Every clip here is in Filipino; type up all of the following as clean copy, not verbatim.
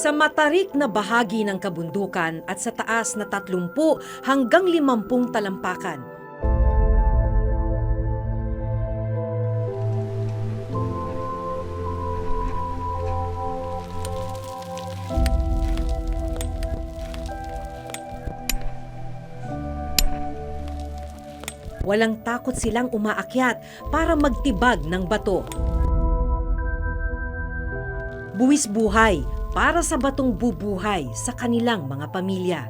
Sa matarik na bahagi ng kabundukan at sa taas na 30 hanggang 50 talampakan. Walang takot silang umaakyat para magtibag ng bato. Buwis buhay para sa batong bubuhay sa kanilang mga pamilya.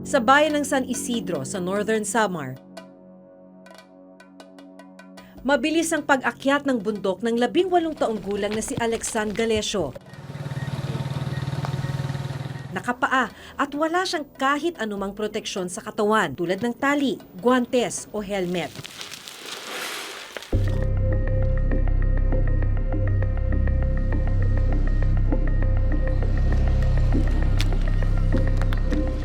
Sa bayan ng San Isidro sa Northern Samar, mabilis ang pag-akyat ng bundok ng 18 taong gulang na si Alexan Galesio. Nakapaa at wala siyang kahit anumang proteksyon sa katawan tulad ng tali, guantes o helmet.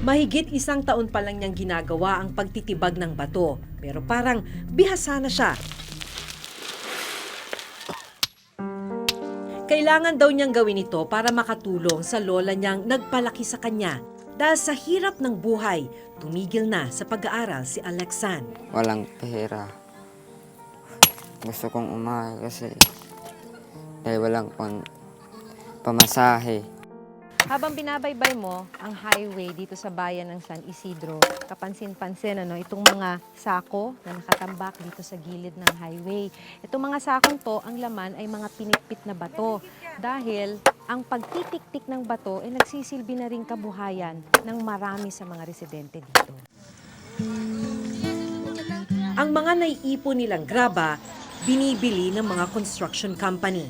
Mahigit 1 taon pa lang niyang ginagawa ang pagtitibag ng bato, pero parang bihasa na siya. Kailangan daw niyang gawin ito para makatulong sa lola niyang nagpalaki sa kanya. Dahil sa hirap ng buhay, tumigil na sa pag-aaral si Alexan. Walang pera. Gusto kong umahay kasi dahil walang pamasahe. Habang binabaybay mo ang highway dito sa bayan ng San Isidro, kapansin-pansin itong mga sako na nakatambak dito sa gilid ng highway. Itong mga sakong to, ang laman ay mga pinitpit na bato. Dahil ang pagtitik-tik ng bato ay nagsisilbi na rin kabuhayan ng marami sa mga residente dito. Ang mga naiipon nilang graba, binibili ng mga construction company.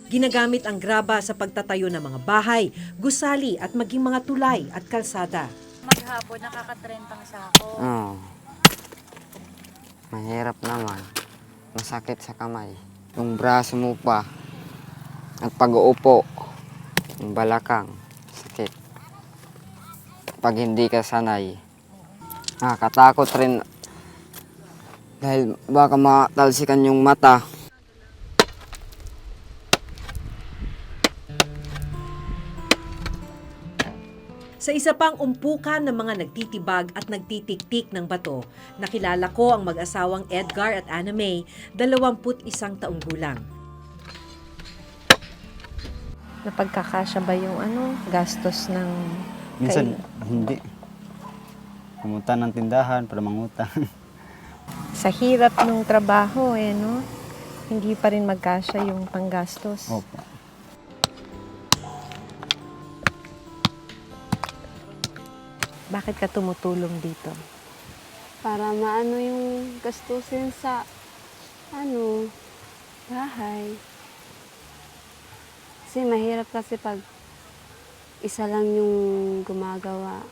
Ginagamit ang graba sa pagtatayo ng mga bahay, gusali at maging mga tulay at kalsada. Maghapon, nakaka-30 sako. Oo. Mahirap naman. Masakit sa kamay. Yung braso mo pa. At pag-uupo. Yung balakang. Sakit. Pag hindi ka sanay. Nakakatakot rin. Dahil baka matalsikan yung mata. Sa isa pang umpukan ng mga nagtitibag at nagtitiktik ng bato, nakilala ko ang mag-asawang Edgar at Anna May, 21 taong gulang. Napagkakasya ba yung gastos ng... Minsan, hindi. Pumunta ng tindahan para mangutang. Sa hirap ng trabaho, hindi pa rin magkasya yung panggastos. Opo. Bakit ka tumutulong dito? Para maano yung gastusin sa bahay. Kasi mahirap kasi pag isa lang yung gumagawa.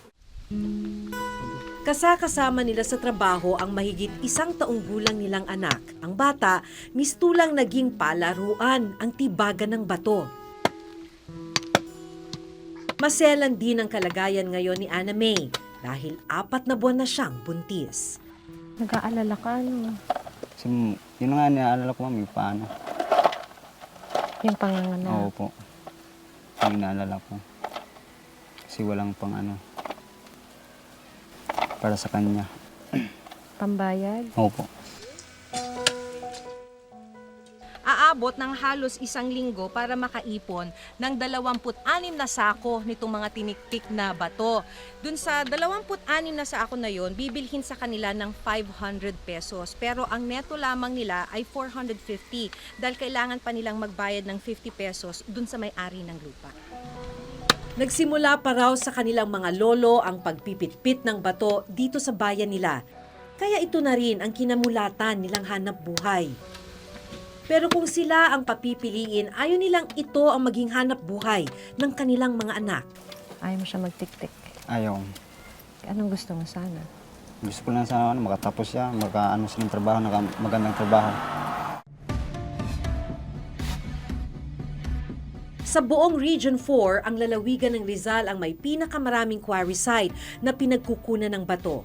Kasama nila sa trabaho ang mahigit 1 taong gulang nilang anak. Ang bata, mistulang naging palaruan ang tibagan ng bato. Maselan din ang kalagayan ngayon ni Anna May dahil 4 na buwan na siyang buntis. Nag-aalala ka, Kasi yun nga niaalala ko, mami, paano. Yung panganganak. Oo po. Yung inaalala ko. Kasi walang para sa kanya. Pambayad? Opo. Aabot ng halos 1 linggo para makaipon ng 26 na sako nitong mga tiniktik na bato. Dun sa 26 na sako na yon, bibilhin sa kanila ng 500 pesos. Pero ang neto lamang nila ay 450 dahil kailangan pa nilang magbayad ng 50 pesos dun sa may-ari ng lupa. Nagsimula pa raw sa kanilang mga lolo ang pagpipitpit ng bato dito sa bayan nila. Kaya ito na rin ang kinamulatan nilang hanap buhay. Pero kung sila ang papipiliin, ayaw nilang ito ang maging hanap buhay ng kanilang mga anak. Ayaw mo siya magtik-tik. Ayaw. Anong gusto mo sana? Gusto ko lang sana makatapos siya, siya ng trabaho, magandang trabaho. Sa buong Region 4, ang lalawigan ng Rizal ang may pinakamaraming quarry site na pinagkukunan ng bato.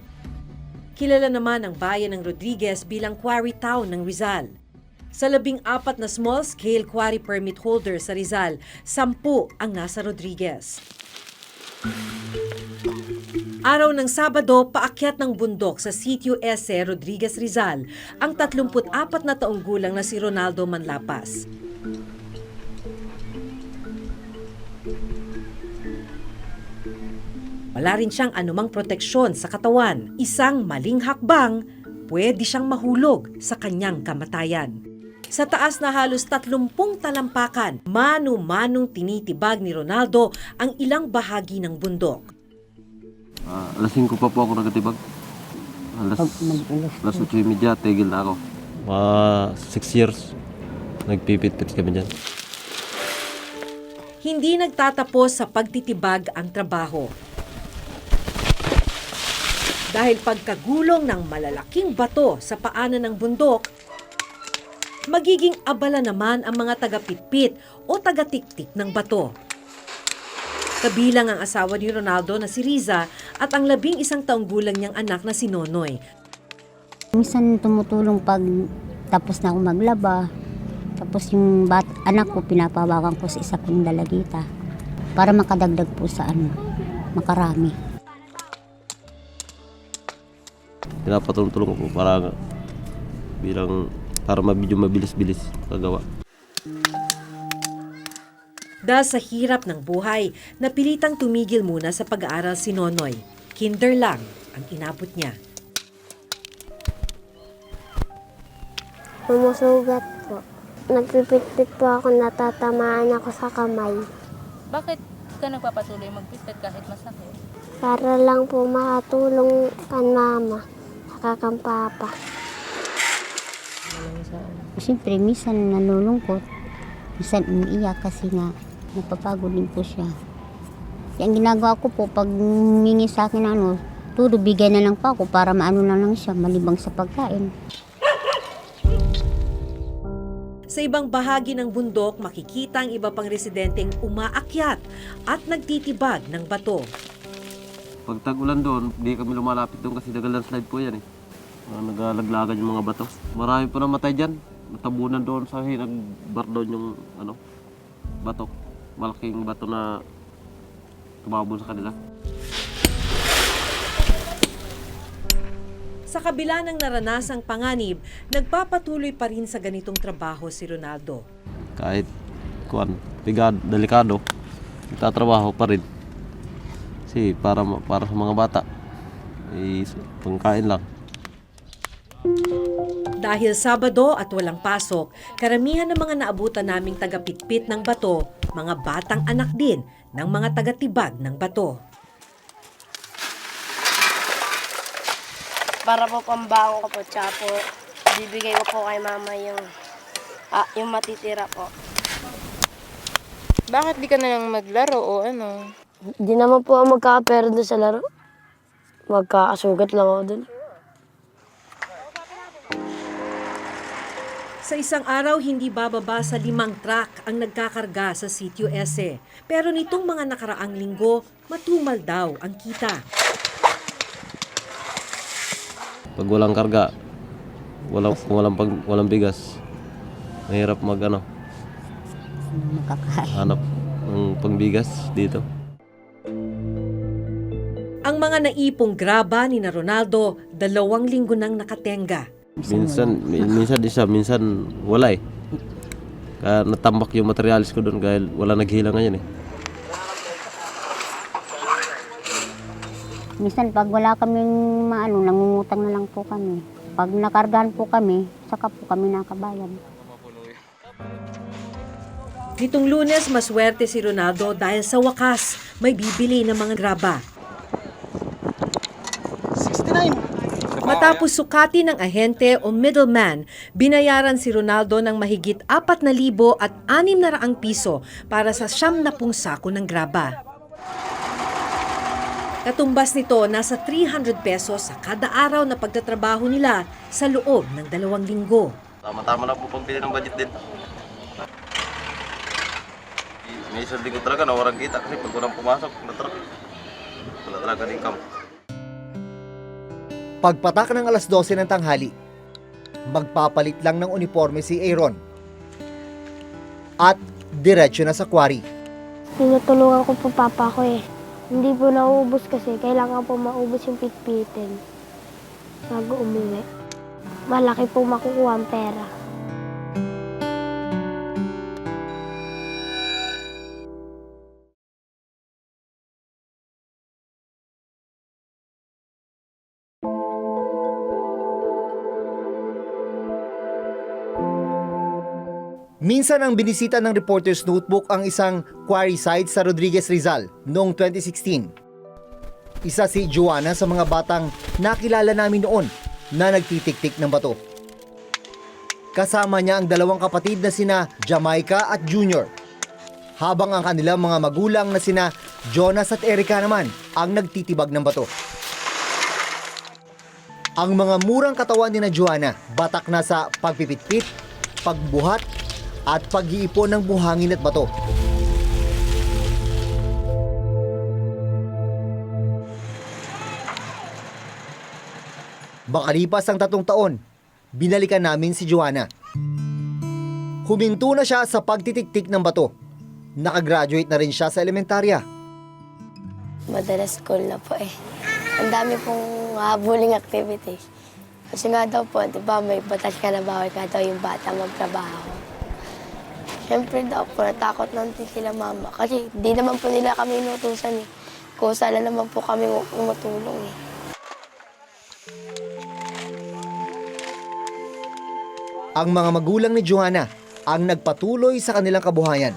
Kilala naman ang bayan ng Rodriguez bilang quarry town ng Rizal. Sa 14 na small-scale quarry permit holder sa Rizal, 10 ang nasa Rodriguez. Araw ng Sabado, paakyat ng bundok sa Sitio S. Rodriguez Rizal ang 34 na taong gulang na si Ronaldo Manlapas. Wala rin siyang anumang proteksyon sa katawan. Isang maling hakbang, pwede siyang mahulog sa kanyang kamatayan. Sa taas na halos 30 talampakan, mano-manong tinitibag ni Ronaldo ang ilang bahagi ng bundok. Alas 5 pa po ako nagatibag. Alas 8:30, tigil na ako. Mga 6 years, nagpipit-pit kami dyan. Hindi nagtatapos sa pagtitibag ang trabaho. Dahil pagkagulong ng malalaking bato sa paanan ng bundok, magiging abala naman ang mga taga-pitpit o taga-tiktik ng bato. Kabilang ang asawa ni Ronaldo na si Riza at ang 11 taong gulang niyang anak na si Nonoy. Minsan tumutulong pag tapos na ako maglaba. Tapos yung anak ko pinapawakan ko sa isa kong dalagita para makadagdag po sa makarami. Pinapatulong-tulong ko po para medyo mabilis-bilis paggawa. Dahil sa hirap ng buhay, napilitang tumigil muna sa pag-aaral si Nonoy. Kinder lang ang inabot niya. Sumusugat po. Nagpipit-pit po ako, natatamaan ako sa kamay. Bakit ka nagpapatuloy magpitpit kahit masakit? Para lang po makatulong kan mama, saka kan papa. Siyempre, minsan nalulungkot. Minsan umiiyak kasi nga napapagod din po siya. Kaya ang ginagawa ko po, pag humingi sa akin tudo, bigay na lang po ako para maano na lang siya, malibang sa pagkain. Sa ibang bahagi ng bundok, makikita ang iba pang residenteng umaakyat at nagtitibag ng bato. Pag tag-ulan doon, di kami lumalapit doon kasi nag-landslide po yan eh. Nagalaglagan yung mga bato. Marami po namatay dyan. Natabunan doon sa nagbar doon yung bato. Malaking bato na tumabon sa kanila. Sa kabila ng naranasang panganib, nagpapatuloy pa rin sa ganitong trabaho si Ronaldo. Kahit delikado, nagtatrabaho pa rin. Kasi para sa mga bata, pangkain lang. Dahil Sabado at walang pasok, karamihan ng mga naabutan naming taga-pitpit ng bato, mga batang anak din ng mga taga-tibag ng bato. Para po pambaon ko po, tsaka po, bibigay ko po kay mama yung matitira po. Bakit di ka na lang maglaro o ano? Hindi naman po ako magkakapera doon sa laro. Magkakasugat lang ako doon. Sa isang araw, hindi bababa sa 5 truck ang nagkakarga sa Sitio S. Pero nitong mga nakaraang linggo, matumal daw ang kita. Pag walang karga, walang bigas, mahirap hanap ng pangbigas dito. Ang mga naipong graba ni na Ronaldo, 2 linggo nang nakatenga. Minsan di siya, minsan wala eh. Kaya natambak yung materialis ko doon dahil wala naghila ngayon eh. Minsan pag wala kaming nangungutang na lang po kami. Pag nakargahan po kami, saka po kami nakabayad. Nitong Lunes, maswerte si Ronaldo dahil sa wakas may bibili ng mga graba. 69! Matapos sukati ng ahente o middleman, binayaran si Ronaldo ng mahigit 4,600 piso para sa 70 sako ng graba. Katumbas nito, nasa 300 pesos sa kada araw na pagtatrabaho nila sa loob ng 2 linggo. Tama-tama na po pagbili ng budget din. May isang linggo talaga na walang kita kasi pag walang pumasok na truck, wala talaga income. Pagpatak ng alas 12 ng tanghali, magpapalit lang ng uniforme si Aaron. At diretso na sa quarry. Tinutulungan ko po papa ko eh. Hindi po nauubos kasi kailangan po maubos yung pitpitin bago umuwi. Malaki po makukuha ang pera. Minsan ang binisita ng Reporter's Notebook ang isang quarry site sa Rodriguez, Rizal noong 2016. Isa si Joanna sa mga batang nakilala namin noon na nagtitik-tik ng bato. Kasama niya ang dalawang kapatid na sina Jamaica at Junior. Habang ang kanilang mga magulang na sina Jonas at Erica naman ang nagtitibag ng bato. Ang mga murang katawan ni na Joanna batak na sa pagpipitpit, pagbuhat, at pag-iipon ng buhangin at bato. Makalipas ang 3 taon, binalikan namin si Joanna. Huminto na siya sa pagtitiktik ng bato. Nakagraduate na rin siya sa elementarya. Madalas school na po eh. Ang dami pong habulling activity. Kasi nga daw po, di ba, may batas ka na bawal ka daw yung bata magtrabaho. Siyempre daw po, natakot lang din sila mama. Kasi di naman po nila kami inutusan eh. Kusa lang naman po kami umutulong eh. Ang mga magulang ni Joanna ang nagpatuloy sa kanilang kabuhayan.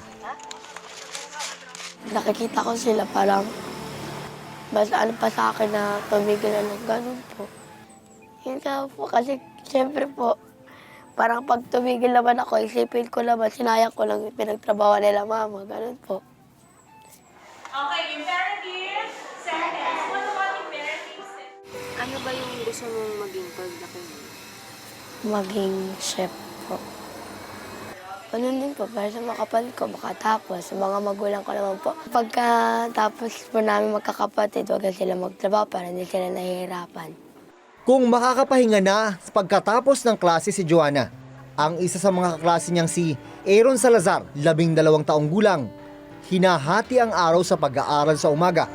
Nakikita ko sila parang mas ano pa sa akin na tumigil na ng ganun po. Yun nga po kasi siyempre po, parang pag tumigil naman ako, isipin ko naman, sinayang ko lang yung pinagtrabaho nila mama. Ganun po. Okay, yung parenting sentence. What about yung parenting sentence? Ano ba yung gusto mong maging paglaki mo? Maging chef po. Ganun din po, para sa mga kapatid ko makatapos. Sa mga magulang ko naman po. Pagkatapos po namin magkakapatid, huwag na sila magtrabaho para hindi sila nahihirapan. Kung makakapahinga na pagkatapos ng klase si Joanna, ang isa sa mga kaklase niyang si Aaron Salazar, 12 taong gulang, hinahati ang araw sa pag-aaral sa umaga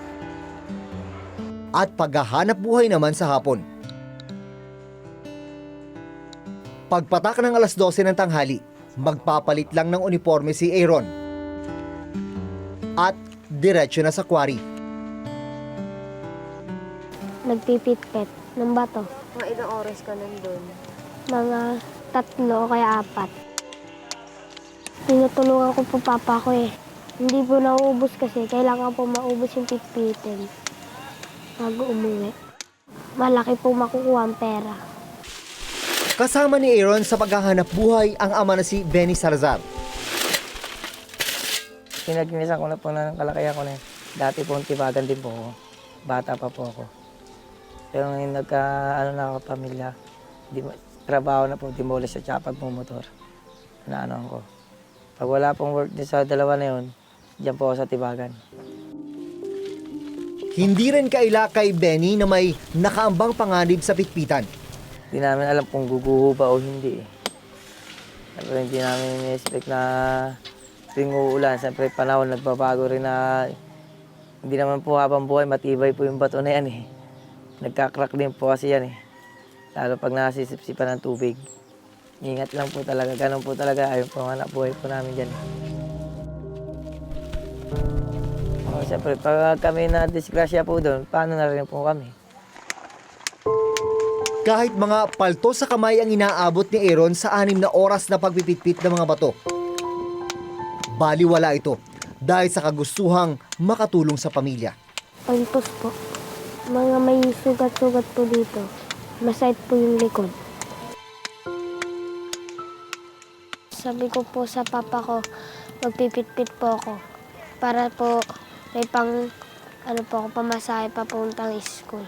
at paghahanap buhay naman sa hapon. Pagpatak ng alas 12 ng tanghali, magpapalit lang ng uniforme si Aaron at diretso na sa quarry. Nagpipit-pit ng bato. Mga ilang oras ka nandun? Mga 3 o kaya 4. Tinutulungan ko po papa ko eh. Hindi po nauubos kasi kailangan po maubos yung pitpitin bago umuwi. Malaki po makukuha ang pera. Kasama ni Aaron sa paghahanap buhay ang ama na si Benny Salazar. Pinaginisan ko na po ng kalakayan ko na yun. Dati po tibagan din po ako. Bata pa po ako. Pero ngayon na ako pamilya, trabaho na po, demolish at saka pagmumotor. Ko. Pag wala pong work din sa dalawa na yun, diyan po ako sa tibagan. Hindi rin kaila kay Benny na may nakaambang panganib sa pitpitan. Hindi namin alam kung guguho ba o hindi. Siyempre hindi namin in-expect na tuwing uulan. Siyempre panahon nagbabago rin na hindi naman po habang buhay matibay po yung bato na yan eh. Nagkakrak din po kasi yan eh. Lalo pag nasisip-sipan ng tubig. Ingat lang po talaga, ganun po talaga. Ayun po ang anak buhay po namin dyan. Siyempre pag kami na disgrasya po doon, paano na rin po kami? Kahit mga palto sa kamay ang inaabot ni Aaron sa 6 na oras na pagpipitpit ng mga bato. Baliwala ito dahil sa kagustuhang makatulong sa pamilya. Paltos po. Mga may sugat-sugat po dito. Masakit po yung likod. Sabi ko po sa papa ko, magpipit-pit po ako. Para po may pang, ako, pamasahe papuntang school.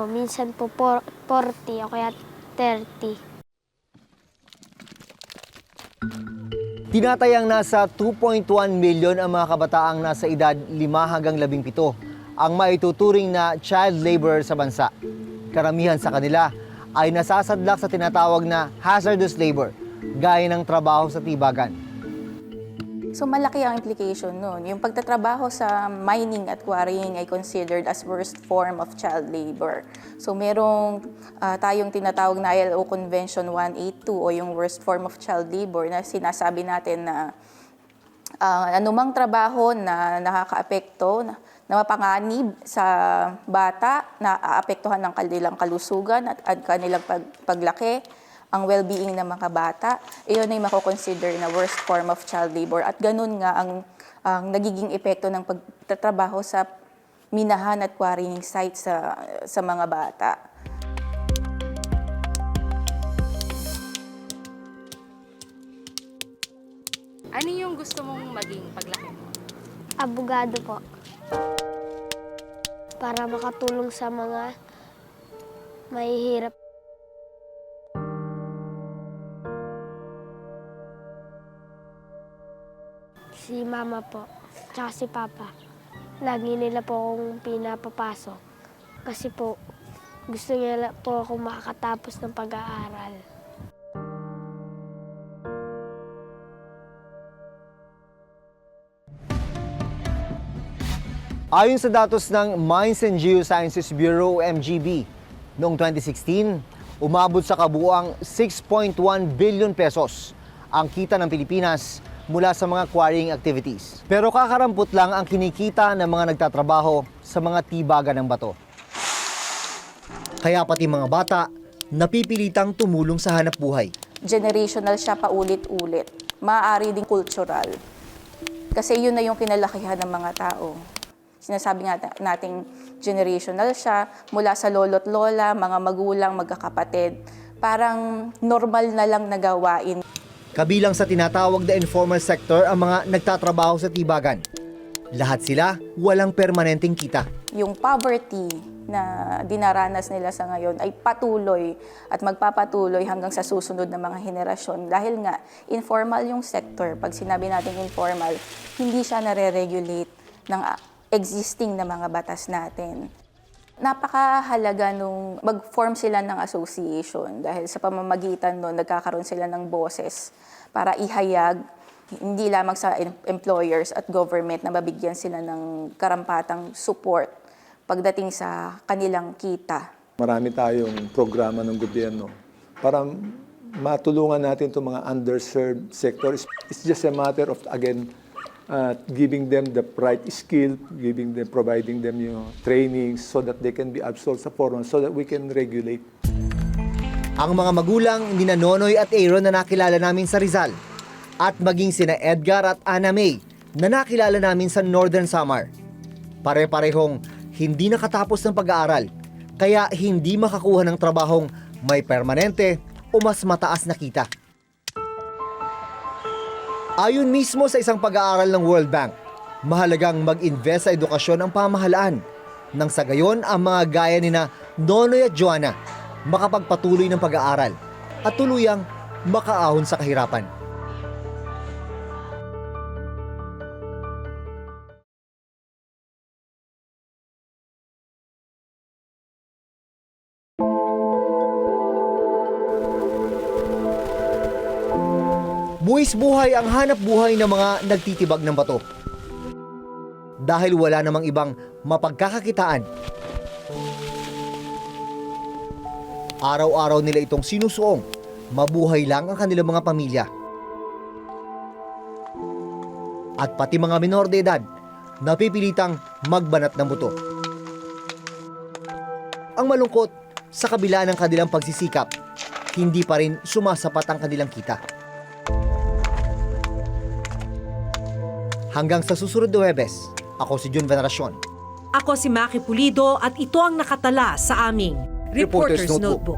Minsan po 40 o kaya 30. Tinatayang nasa 2.1 milyon ang mga kabataang nasa edad 5 hanggang 17 ang maituturing na child labor sa bansa. Karamihan sa kanila ay nasasadlak sa tinatawag na hazardous labor, gaya ng trabaho sa tibagan. So malaki ang implication nun. Yung pagtatrabaho sa mining at quarrying ay considered as worst form of child labor. So merong tayong tinatawag na ILO Convention 182 o yung worst form of child labor na sinasabi natin na anumang trabaho na nakakaapekto, na mapanganib sa bata, na aapektuhan ng kanilang kalusugan at kanilang paglaki, ang well-being ng mga bata, iyon ay mako-consider na worst form of child labor. At ganun nga ang nagiging epekto ng pagtatrabaho sa minahan at quarrying sites sa mga bata. Ano yung gusto mong maging paglaki mo? Abogado po. Para makatulong sa mga mahihirap. Si mama po, tsaka si papa. Lagi nila po akong pinapapasok. Kasi po, gusto nila po ako makakatapos ng pag-aaral. Ayon sa datos ng Mines and Geosciences Bureau o MGB, noong 2016, umabot sa kabuuang 6.1 billion pesos ang kita ng Pilipinas mula sa mga quarrying activities. Pero kakarampot lang ang kinikita ng mga nagtatrabaho sa mga tibagan ng bato. Kaya pati mga bata, napipilitang tumulong sa hanap buhay. Generational siya paulit-ulit. Maaari ding cultural. Kasi yun na yung kinalakihan ng mga tao. Sinasabi nga nating generational siya, mula sa lolo't lola, mga magulang, magkakapatid. Parang normal na lang na gawain. Kabilang sa tinatawag na informal sector ang mga nagtatrabaho sa tibagan. Lahat sila walang permanenteng kita. Yung poverty na dinaranas nila sa ngayon ay patuloy at magpapatuloy hanggang sa susunod na mga henerasyon. Dahil nga, informal yung sector. Pag sinabi natin informal, hindi siya nare-regulate ng existing na mga batas natin. Napakahalaga nung mag-form sila ng association dahil sa pamamagitan nun, nagkakaroon sila ng boses para ihayag, hindi lamang sa employers at government na mabigyan sila ng karampatang support pagdating sa kanilang kita. Marami tayong programa ng gobyerno para matulungan natin itong mga underserved sectors. It's just a matter of, again, giving them the right skill, providing them training so that they can be absorbed sa forum, so that we can regulate. Ang mga magulang ni Nonoy at Aaron na nakilala namin sa Rizal at maging sina Edgar at Ana May na nakilala namin sa Northern Samar. Pare-parehong hindi nakatapos ng pag-aaral kaya hindi makakuha ng trabahong may permanente o mas mataas na kita. Ayon mismo sa isang pag-aaral ng World Bank, mahalagang mag-invest sa edukasyon ang pamahalaan nang sa gayon ang mga gaya ni na Nonoy at Joanna makapagpatuloy ng pag-aaral at tuluyang makaahon sa kahirapan. Buwis buhay ang hanap buhay ng mga nagtitibag ng bato. Dahil wala namang ibang mapagkakakitaan. Araw-araw nila itong sinusuong, mabuhay lang ang kanilang mga pamilya. At pati mga minor de edad, napipilitang magbanat ng buto. Ang malungkot, sa kabila ng kanilang pagsisikap, hindi pa rin sumasapat ang kanilang kita. Hanggang sa susunod na Huwebes, ako si Jun Veneracion. Ako si Maki Pulido at ito ang nakatala sa aming Reporter's Notebook.